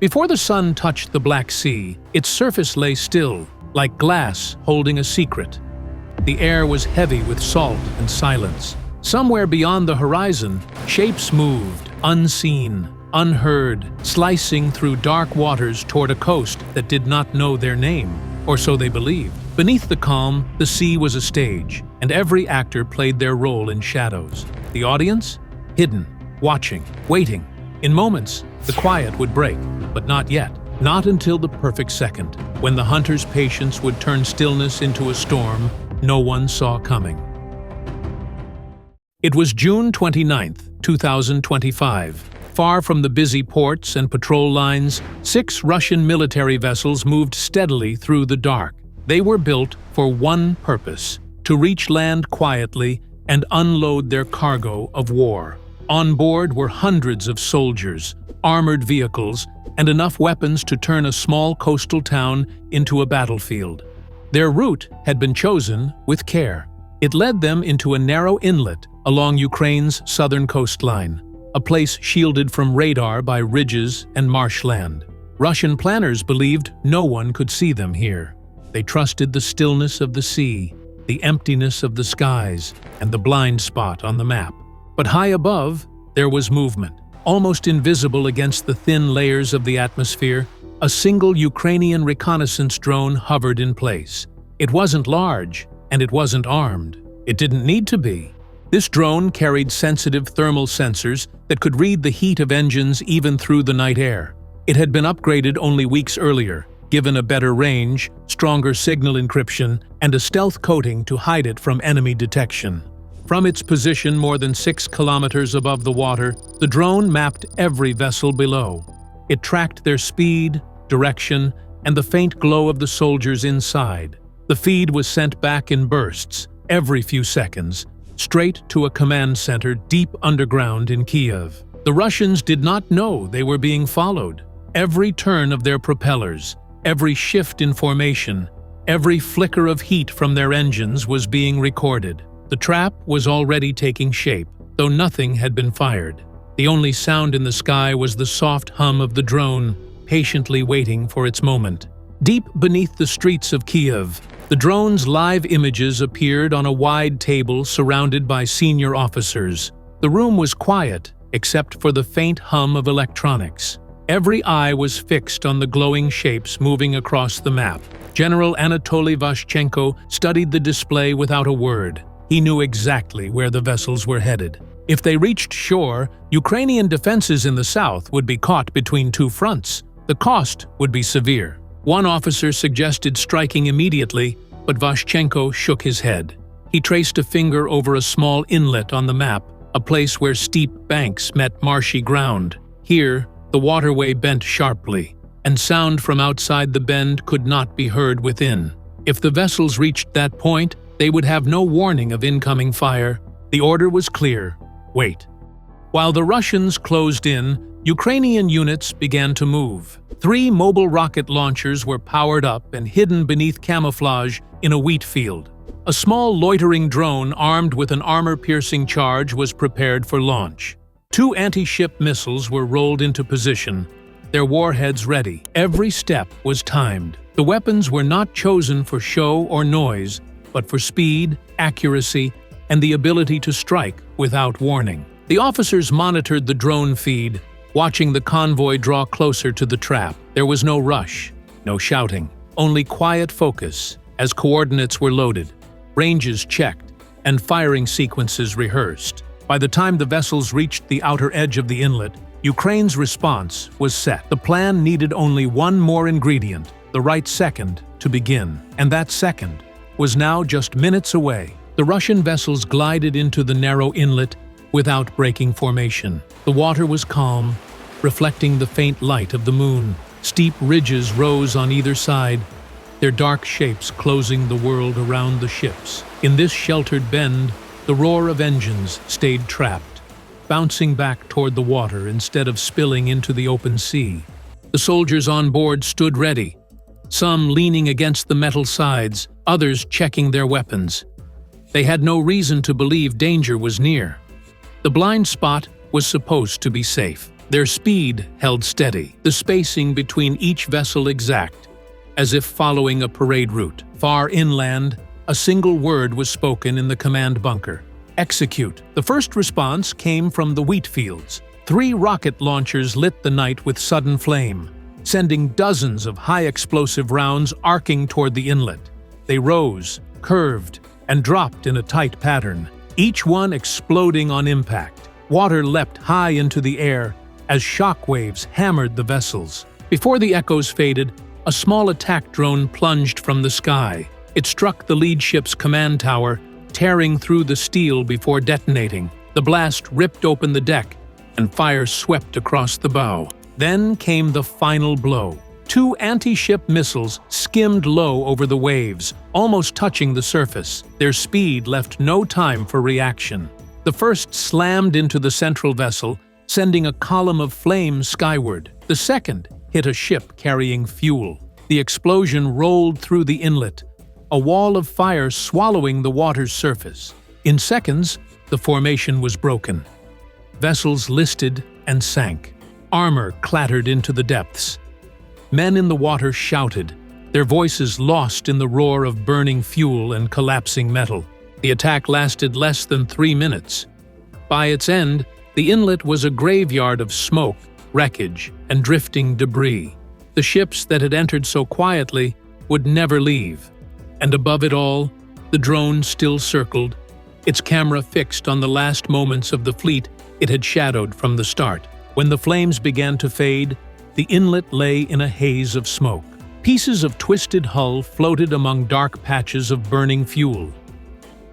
Before the sun touched the Black Sea, its surface lay still, like glass holding a secret. The air was heavy with salt and silence. Somewhere beyond the horizon, shapes moved, unseen, unheard, slicing through dark waters toward a coast that did not know their name, or so they believed. Beneath the calm, the sea was a stage, and every actor played their role in shadows. The audience? Hidden, watching, waiting. In moments, the quiet would break, but not yet. Not until the perfect second, when the hunter's patience would turn stillness into a storm no one saw coming. It was June 29, 2025. Far from the busy ports and patrol lines, 6 Russian military vessels moved steadily through the dark. They were built for one purpose: to reach land quietly and unload their cargo of war. On board were hundreds of soldiers, armored vehicles, and enough weapons to turn a small coastal town into a battlefield. Their route had been chosen with care. It led them into a narrow inlet along Ukraine's southern coastline, a place shielded from radar by ridges and marshland. Russian planners believed no one could see them here. They trusted the stillness of the sea, the emptiness of the skies, and the blind spot on the map. But high above, there was movement. Almost invisible against the thin layers of the atmosphere, a single Ukrainian reconnaissance drone hovered in place. It wasn't large, and it wasn't armed. It didn't need to be. This drone carried sensitive thermal sensors that could read the heat of engines even through the night air. It had been upgraded only weeks earlier, given a better range, stronger signal encryption, and a stealth coating to hide it from enemy detection. From its position more than 6 kilometers above the water, the drone mapped every vessel below. It tracked their speed, direction, and the faint glow of the soldiers inside. The feed was sent back in bursts, every few seconds, straight to a command center deep underground in Kiev. The Russians did not know they were being followed. Every turn of their propellers, every shift in formation, every flicker of heat from their engines was being recorded. The trap was already taking shape, though nothing had been fired. The only sound in the sky was the soft hum of the drone, patiently waiting for its moment. Deep beneath the streets of Kiev, the drone's live images appeared on a wide table surrounded by senior officers. The room was quiet, except for the faint hum of electronics. Every eye was fixed on the glowing shapes moving across the map. General Anatoly Vashchenko studied the display without a word. He knew exactly where the vessels were headed. If they reached shore, Ukrainian defenses in the south would be caught between 2 fronts. The cost would be severe. One officer suggested striking immediately, but Vashchenko shook his head. He traced a finger over a small inlet on the map, a place where steep banks met marshy ground. Here, the waterway bent sharply, and sound from outside the bend could not be heard within. If the vessels reached that point, they would have no warning of incoming fire. The order was clear: wait. While the Russians closed in, Ukrainian units began to move. 3 mobile rocket launchers were powered up and hidden beneath camouflage in a wheat field. A small loitering drone armed with an armor-piercing charge was prepared for launch. 2 anti-ship missiles were rolled into position, their warheads ready. Every step was timed. The weapons were not chosen for show or noise, but for speed, accuracy, and the ability to strike without warning. The officers monitored the drone feed, watching the convoy draw closer to the trap. There was no rush, no shouting, only quiet focus as coordinates were loaded, ranges checked, and firing sequences rehearsed. By the time the vessels reached the outer edge of the inlet, Ukraine's response was set. The plan needed only one more ingredient, the right second, to begin. And that second was now just minutes away. The Russian vessels glided into the narrow inlet without breaking formation. The water was calm, reflecting the faint light of the moon. Steep ridges rose on either side, their dark shapes closing the world around the ships. In this sheltered bend, the roar of engines stayed trapped, bouncing back toward the water instead of spilling into the open sea. The soldiers on board stood ready, some leaning against the metal sides, others checking their weapons. They had no reason to believe danger was near. The blind spot was supposed to be safe. Their speed held steady, the spacing between each vessel exact, as if following a parade route. Far inland, a single word was spoken in the command bunker: execute. The first response came from the wheat fields. 3 rocket launchers lit the night with sudden flame, sending dozens of high-explosive rounds arcing toward the inlet. They rose, curved, and dropped in a tight pattern, each one exploding on impact. Water leapt high into the air as shock waves hammered the vessels. Before the echoes faded, a small attack drone plunged from the sky. It struck the lead ship's command tower, tearing through the steel before detonating. The blast ripped open the deck, and fire swept across the bow. Then came the final blow. 2 anti-ship missiles skimmed low over the waves, almost touching the surface. Their speed left no time for reaction. The first slammed into the central vessel, sending a column of flame skyward. The second hit a ship carrying fuel. The explosion rolled through the inlet, a wall of fire swallowing the water's surface. In seconds, the formation was broken. Vessels listed and sank. Armor clattered into the depths. Men in the water shouted, their voices lost in the roar of burning fuel and collapsing metal. The attack lasted less than 3 minutes. By its end, the inlet was a graveyard of smoke, wreckage, and drifting debris. The ships that had entered so quietly would never leave. And above it all, the drone still circled, its camera fixed on the last moments of the fleet it had shadowed from the start. When the flames began to fade, the inlet lay in a haze of smoke. Pieces of twisted hull floated among dark patches of burning fuel.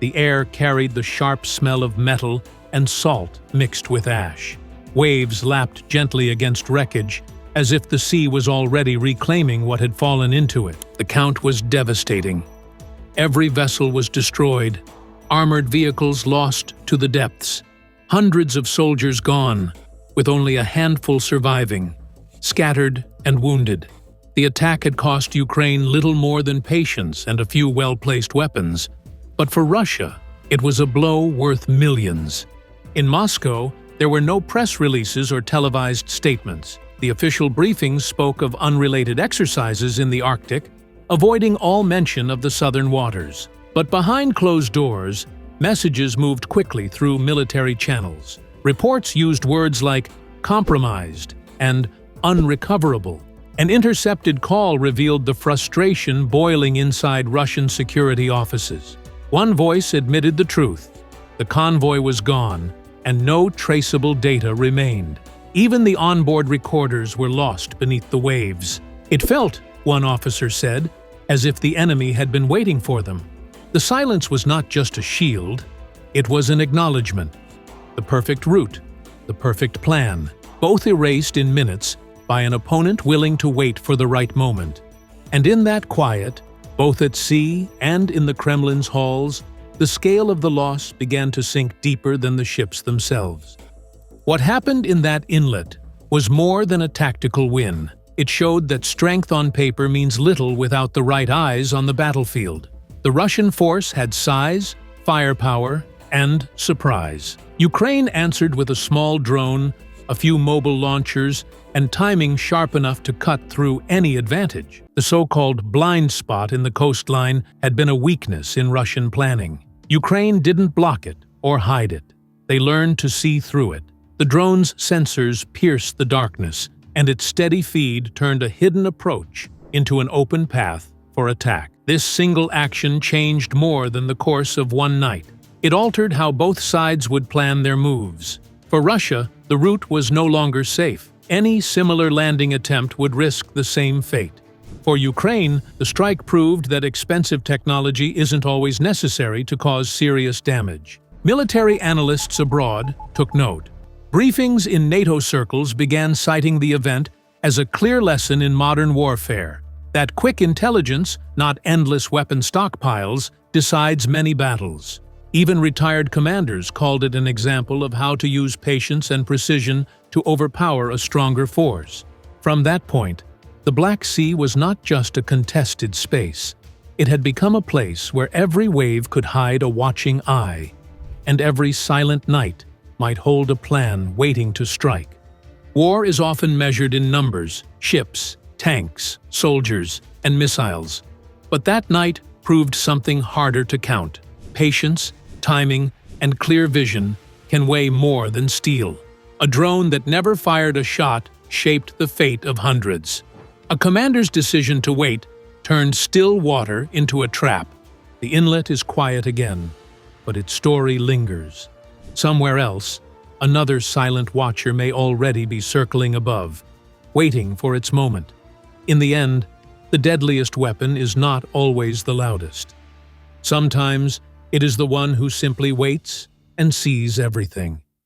The air carried the sharp smell of metal and salt mixed with ash. Waves lapped gently against wreckage, as if the sea was already reclaiming what had fallen into it. The count was devastating. Every vessel was destroyed, armored vehicles lost to the depths, hundreds of soldiers gone, with only a handful surviving, scattered and wounded. The attack had cost Ukraine little more than patience and a few well-placed weapons, but for Russia, it was a blow worth millions. In Moscow, there were no press releases or televised statements. The official briefings spoke of unrelated exercises in the Arctic, avoiding all mention of the southern waters. But behind closed doors, messages moved quickly through military channels. Reports used words like compromised and unrecoverable. An intercepted call revealed the frustration boiling inside Russian security offices. One voice admitted the truth. The convoy was gone, and no traceable data remained. Even the onboard recorders were lost beneath the waves. It felt, one officer said, as if the enemy had been waiting for them. The silence was not just a shield, it was an acknowledgement. The perfect route, the perfect plan, both erased in minutes by an opponent willing to wait for the right moment. And in that quiet, both at sea and in the Kremlin's halls, the scale of the loss began to sink deeper than the ships themselves. What happened in that inlet was more than a tactical win. It showed that strength on paper means little without the right eyes on the battlefield. The Russian force had size, firepower, and surprise. Ukraine answered with a small drone, a few mobile launchers, and timing sharp enough to cut through any advantage. The so-called blind spot in the coastline had been a weakness in Russian planning. Ukraine didn't block it or hide it. They learned to see through it. The drone's sensors pierced the darkness, and its steady feed turned a hidden approach into an open path for attack. This single action changed more than the course of one night. It altered how both sides would plan their moves. For Russia, the route was no longer safe. Any similar landing attempt would risk the same fate. For Ukraine, the strike proved that expensive technology isn't always necessary to cause serious damage. Military analysts abroad took note. Briefings in NATO circles began citing the event as a clear lesson in modern warfare, that quick intelligence, not endless weapon stockpiles, decides many battles. Even retired commanders called it an example of how to use patience and precision to overpower a stronger force. From that point, the Black Sea was not just a contested space. It had become a place where every wave could hide a watching eye, and every silent night might hold a plan waiting to strike. War is often measured in numbers, ships, tanks, soldiers, and missiles. But that night proved something harder to count. Patience, timing, and clear vision can weigh more than steel. A drone that never fired a shot shaped the fate of hundreds. A commander's decision to wait turned still water into a trap. The inlet is quiet again, but its story lingers. Somewhere else, another silent watcher may already be circling above, waiting for its moment. In the end, the deadliest weapon is not always the loudest. Sometimes, it is the one who simply waits and sees everything.